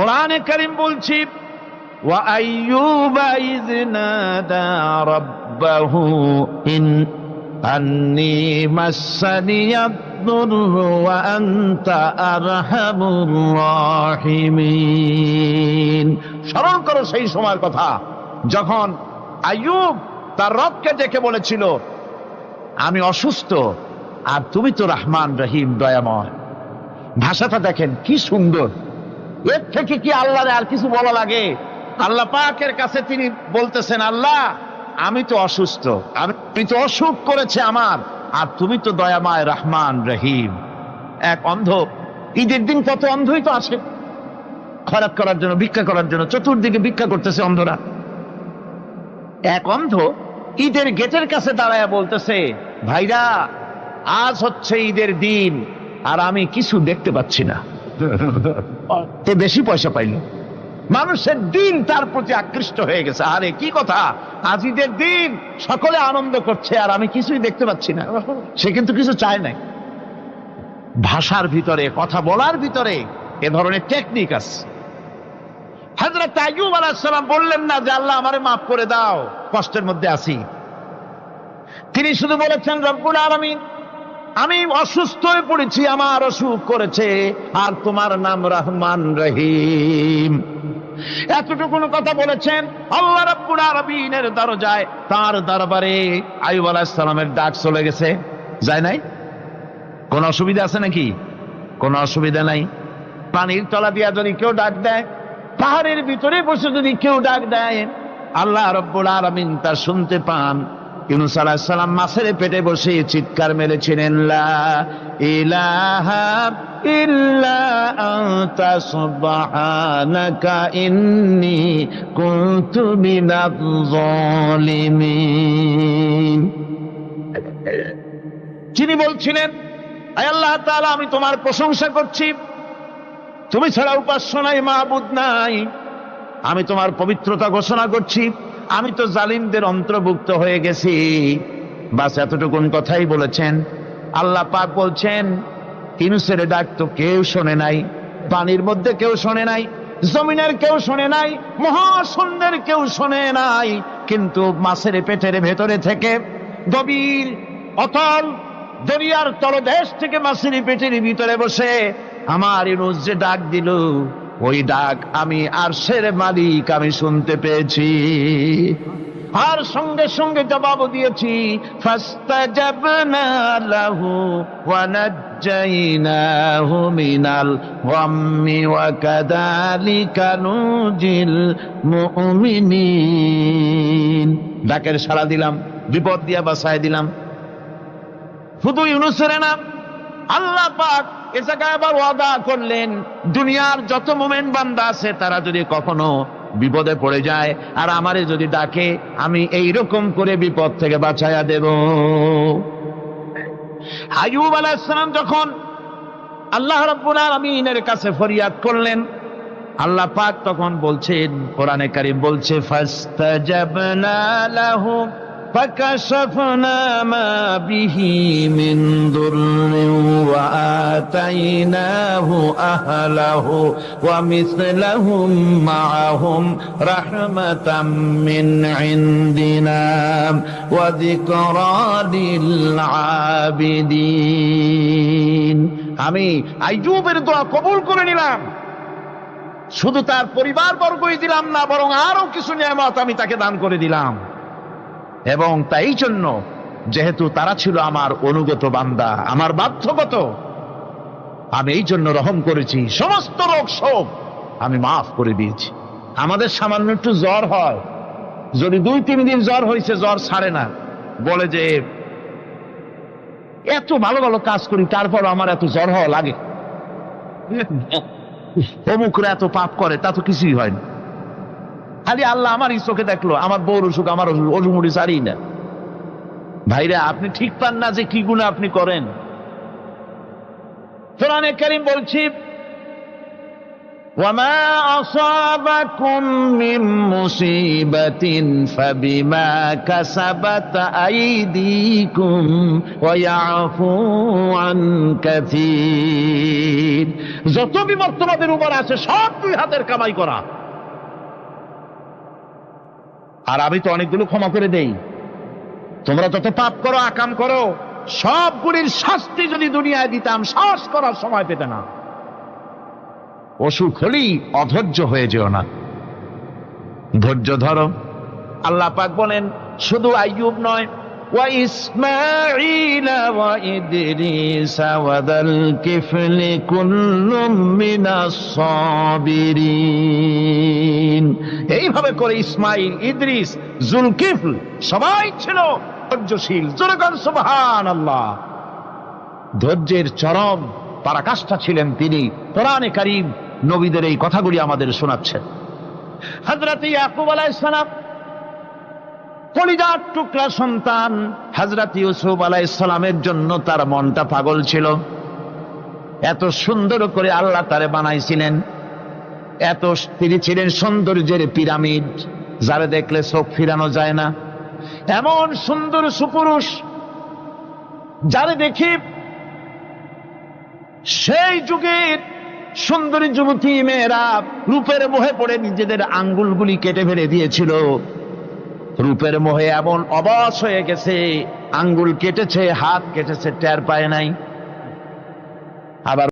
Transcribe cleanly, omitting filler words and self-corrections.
কোরআনে কারীম বলছি ওয়া আইয়ুবা ইয নাদা রাব্বাহু ইন আন্নী মাসসানিয়াদ দুররু ওয়া আনতা আরহামুর রাহিমিন। স্মরণ করো সেই সময়ের কথা যখন আইয়ুব তার রবকে ডেকে বলেছিল আমি অসুস্থ আর তুমি তো রহমান রহিম দয়াময়। ভাষাটা দেখেন কি সুন্দর। এর থেকে কি আল্লাহর আর কিছু বলা লাগে? আল্লাহ পাকের কাছে তিনি বলতেছেন আল্লাহ আমি তো অসুস্থ, আমি তো অসুখ করেছে আমার, আর তুমি তো দয়াময় রহমান রহিম। এক অন্ধ, ঈদের দিন কত অন্ধই তো আসে খয়রাত করার জন্য, ভিক্ষা করার জন্য, চতুর্দিকে ভিক্ষা করতেছে অন্ধরা। এক অন্ধ ঈদের গেটের কাছে দাঁড়ায় বলতেছে ভাইরা আজ হচ্ছে ঈদের দিন আর আমি কিছু দেখতে পাচ্ছি না। তে বেশি পয়সা পাইল, মানুষের দিন তার প্রতি আকৃষ্ট হয়ে গেছে। আরে কি কথা, আজ ঈদের দিন সকলে আনন্দ করছে আর আমি কিছুই দেখতে পাচ্ছি না। সে কিন্তু কিছু চায় নাই। ভাষার ভিতরে, কথা বলার ভিতরে এ ধরনের টেকনিক আছে। হযরত আইয়ুব আলাইহিস সালাম বললেন না যে আল্লাহ আমারে মাফ করে দাও, কষ্টের মধ্যে আছি। তিনি শুধু বলেছেন রব্বুল আলামিন আমি অসুস্থ হয়ে পড়েছি, আমার অসুখ করেছে, আর তোমার নাম রহমান রহিম। এতটুকু কথা বলেছেন। আল্লাহ রাব্বুল আলামিনের দরজায়, তার দরবারে আইয়ুব আলাইহিস সালামের ডাক চলে গেছে। যায় নাই? কোন অসুবিধা আছে নাকি? কোন অসুবিধা নাই। পানির তলা দিয়া যদি কেউ ডাক দেয়, পাহাড়ের ভিতরে বসে যদি কেউ ডাক দেয়, আল্লাহ রাব্বুল আলামিন তা শুনতে পান। ইউনূস আলাইহিস সালাম মাছের পেটে বসে চিৎকার মেরেছিলেন লা ইলাহা ইল্লা আনতা সুবহানাকা ইন্নী কুনতু মিনাজ জালিমিন। যিনি বলছিলেন আয় আল্লাহ তাআলা আমি তোমার প্রশংসা করছি, তুমি ছাড়া উপাস্য নাই, মাবুদ নাই। আমি তোমার পবিত্রতা ঘোষণা করছি, আমি তো জালিমদের অন্তর্ভুক্ত হয়ে গেছি। বাস এতটুকুন কথাই বলেছেন। আল্লাহ পাক বলছেন ইউনূসের ডাক তো কেউ শোনে নাই, পানির মধ্যে কেউ শোনে নাই, জমিনের কেউ শোনে নাই, মহাশূন্যের কেউ শোনে নাই, কিন্তু মাছের পেটের ভেতরে থেকে গভীর অতল দরিয়ার তলদেশ থেকে মাছের পেটের ভিতরে বসে আমার ইউনূস যে ডাক দিল, ওই ডাক আমি আরশের মালিক আমি শুনতে পেয়েছি, আর সঙ্গে সঙ্গে জবাব দিয়েছি। ফাস্তাজাবনা লাহু ওয়া নাজ্জাইনাহু মিনাল গাম্মি ওয়া কাযালিকা নুজিল মুমিনিন। ডাকের সাড়া দিলাম, বিপদ দিয়া বাঁচায় দিলাম। শুধু ইউনূসের না, আল্লাহ পাক এ জায়গায় আবার ওয়াদা করলেন দুনিয়ার যত মুমিন বান্দা আছে তারা যদি কখনো বিপদে পড়ে যায় আর আমারে যদি ডাকে, আমি এইরকম করে বিপদ থেকে বাঁচাইয়া দেব। আইয়ুব আলাইহিস সালাম যখন আল্লাহ রাব্বুল আলামিনের কাছে ফরিয়াদ করলেন, আল্লাহ পাক তখন বলছেন, কোরআনে কারীম বলছে ফাস্তাজাবনা লাহু فكشفنا ما به من ضر وآتيناه أهله ومثلهم معهم رحمة من عندنا وذكرى للعابدين। আমি আইয়ুবের দোয়া কবুল করে নিলাম, শুধু তার পরিবার বর্গই দিলাম না, বরং আরো কিছু নিয়ামত আমি তাকে দান করে দিলাম। এবং তাই জন্য যেহেতু তারা ছিল আমার অনুগত বান্দা, আমার বাধ্যগত, আমি এই জন্য রহম করেছি, সমস্ত রোগ শোক আমি মাফ করে দিয়েছি। আমাদের সামান্য একটু জ্বর হয়, যদি 2-3 দিন জ্বর হয়েছে, জ্বর ছাড়ে না, বলে যে এত ভালো ভালো কাজ করি তারপর আমার এত জ্বর হওয়া লাগে, অমুকরা এত পাপ করে, তা তো কিছুই হয় না। খালি আল্লাহ আমার এই চোখে দেখলো, আমার বউর অসুখ, আমার অসুমুড়ি সারি না। ভাইরা আপনি ঠিক পান না যে কি গুনাহ আপনি করেন। কোরআনে কারীম বলছি وما أصابكم من مصيبة فبما كسبت أيديكم ويعفو عن كثير। যত বিপদ তোমাদের উপর আছে সব দুই হাতের কামাই করা। আর আমি তো অনেকগুলো ক্ষমা করে দেই। তোমরা যত পাপ করো, আকাম করো, সবগুলির শাস্তি যদি দুনিয়ায় দিতাম সাহস করার সময় পেতে না। অসুখ হলেই অধৈর্য হয়ে যেও না, ধৈর্য ধরো। আল্লাহ পাক বলেন শুধু আইয়ুব নয়, ওয়া ইসমাঈল ওয়া ইদরিস ওয়া যাল কিফলি কুল্লুম মিনাস সাবিরিন। এইভাবে করে ইসমাঈল, ইদ্রিস, জুলকিফল সবাই ছিল ধৈর্যশীল। জোরে বলেন সুবহানাল্লাহ। ধৈর্যের চরম পরাকাষ্ঠা ছিলেন তিনি। কোরআনে কারীম নবীদের এই কথাগুলি আমাদের শোনাচ্ছেন। হযরত ইয়াকুব আলাইহিস সালাম কলিজার টুকরা সন্তান হযরত ইউসুফ আলাইহিস সালামের জন্য তার মনটা পাগল ছিল। এত সুন্দর করে আল্লাহ তারে বানাইছিলেন, এত তিনি ছিলেন সৌন্দর্যের পিরামিড, যারে দেখলে চোখ ফিরানো যায় না। এমন সুন্দর সুপুরুষ যারে দেখি সেই যুগের সুন্দরী যুবতী মেয়েরা রূপের মোহে পড়ে নিজেদের আঙ্গুলগুলি কেটে ফেলে দিয়েছিল। রূপের মোহে এমন অবশ হয়ে গেছে, আঙ্গুল কেটেছে, হাত কেটেছে, টের পায় নাই। আবার